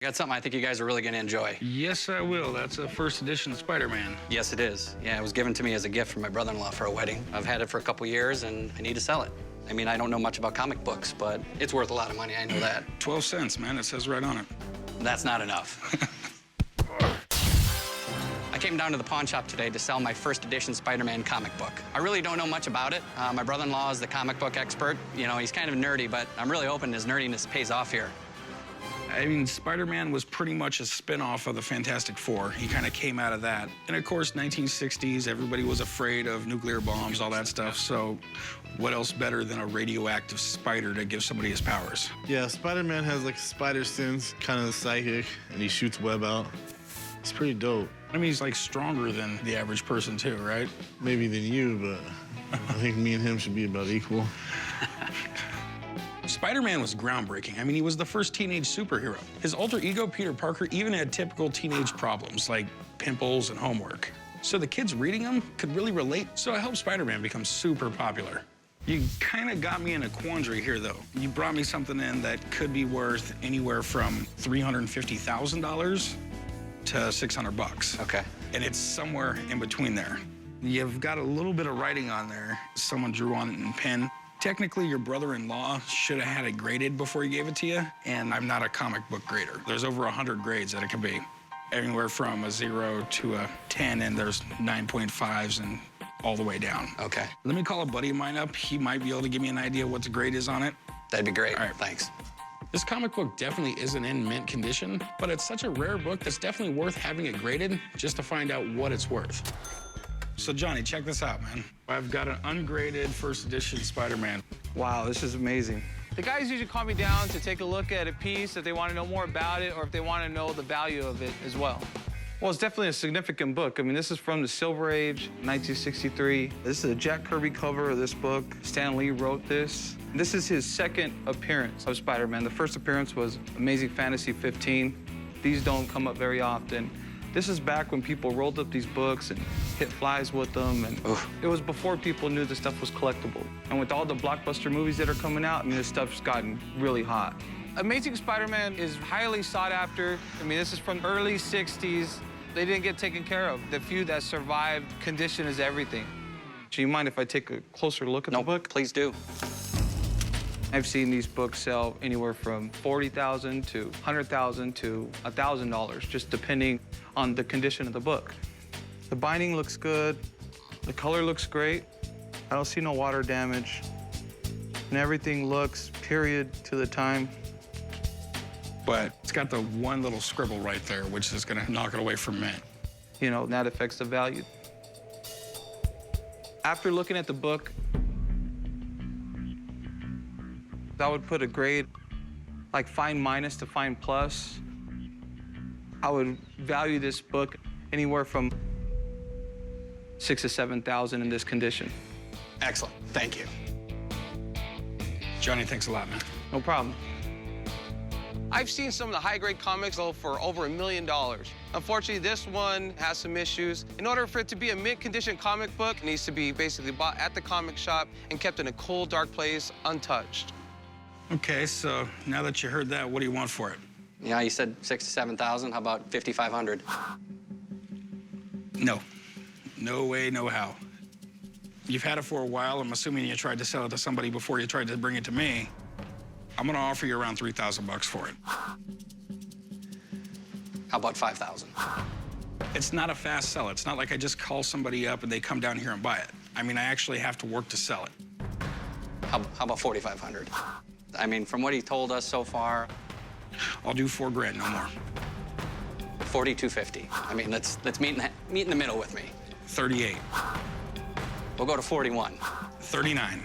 I got something I think you guys are really going to enjoy. Yes, I will. That's a first edition Spider-Man. Yes, it is. Yeah, it was given to me as a gift from my brother-in-law for a wedding. I've had it for a couple years, and I need to sell it. I mean, I don't know much about comic books, but it's worth a lot of money. I know that. 12 cents, man. It says right on it. That's not enough. I came down to the pawn shop today to sell my first edition Spider-Man comic book. I really don't know much about it. My brother-in-law is the comic book expert. You know, he's kind of nerdy, but I'm really hoping his nerdiness pays off here. I mean, Spider-Man was pretty much a spin-off of the Fantastic Four. He kind of came out of that. And of course, 1960s, everybody was afraid of nuclear bombs, all that stuff. So what else better than a radioactive spider to give somebody his powers? Yeah, Spider-Man has like spider sense, kind of psychic, and he shoots web out. It's pretty dope. I mean, he's like stronger than the average person too, right? Maybe than you, but I think me and him should be about equal. Spider-Man was groundbreaking. I mean, he was the first teenage superhero. His alter ego, Peter Parker, even had typical teenage problems like pimples and homework. So the kids reading him could really relate, so it helped Spider-Man become super popular. You kind of got me in a quandary here, though. You brought me something in that could be worth anywhere from $350,000 to $600. Okay. And it's somewhere in between there. You've got a little bit of writing on there. Someone drew on it in pen. Technically, your brother-in-law should have had it graded before he gave it to you, and I'm not a comic book grader. There's over 100 grades that it could be, anywhere from a 0 to a 10, and there's 9.5s and all the way down. Okay. Let me call a buddy of mine up. He might be able to give me an idea what the grade is on it. That'd be great. All right. Thanks. This comic book definitely isn't in mint condition, but it's such a rare book that's definitely worth having it graded just to find out what it's worth. So, Johnny, check this out, man. I've got an ungraded first edition Spider-Man. Wow, this is amazing. The guys usually call me down to take a look at a piece if they want to know more about it or if they want to know the value of it as well. Well, it's definitely a significant book. I mean, this is from the Silver Age, 1963. This is a Jack Kirby cover of this book. Stan Lee wrote this. This is his second appearance of Spider-Man. The first appearance was Amazing Fantasy 15. These don't come up very often. This is back when people rolled up these books and hit flies with them, and it was before people knew this stuff was collectible. And with all the blockbuster movies that are coming out, I mean, this stuff's gotten really hot. Amazing Spider-Man is highly sought after. I mean, this is from early 60s. They didn't get taken care of. The few that survived, condition is everything. Do you mind if I take a closer look at the book? Please do. I've seen these books sell anywhere from $40,000 to $100,000 to $1,000, just depending on the condition of the book. The binding looks good. The color looks great. I don't see no water damage. And everything looks period to the time. But it's got the one little scribble right there, which is gonna knock it away from mint. You know, that affects the value. After looking at the book, I would put a grade like fine minus to fine plus. I would value this book anywhere from $6,000 to $7,000 in this condition. Excellent. Thank you. Johnny, thanks a lot, man. No problem. I've seen some of the high-grade comics go for over $1 million. Unfortunately, this one has some issues. In order for it to be a mint-condition comic book, it needs to be basically bought at the comic shop and kept in a cool, dark place, untouched. Okay, so now that you heard that, what do you want for it? Yeah, you said 6,000 to 7,000. How about 5,500? No. No way, no how. You've had it for a while. I'm assuming you tried to sell it to somebody before you tried to bring it to me. I'm gonna offer you around 3,000 bucks for it. How about 5,000? It's not a fast sell. It's not like I just call somebody up and they come down here and buy it. I mean, I actually have to work to sell it. How about 4,500? I mean, from what he told us so far, I'll do $4 grand, no more. 4,250. I mean, let's meet in the middle with me. 38. We'll go to 41. 39.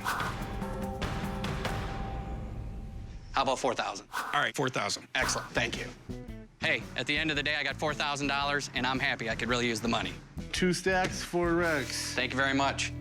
How about 4,000? All right, 4,000. Excellent. Thank you. Hey, at the end of the day, I got $4,000, and I'm happy. I could really use the money. 2 stacks, 4 Rex. Thank you very much.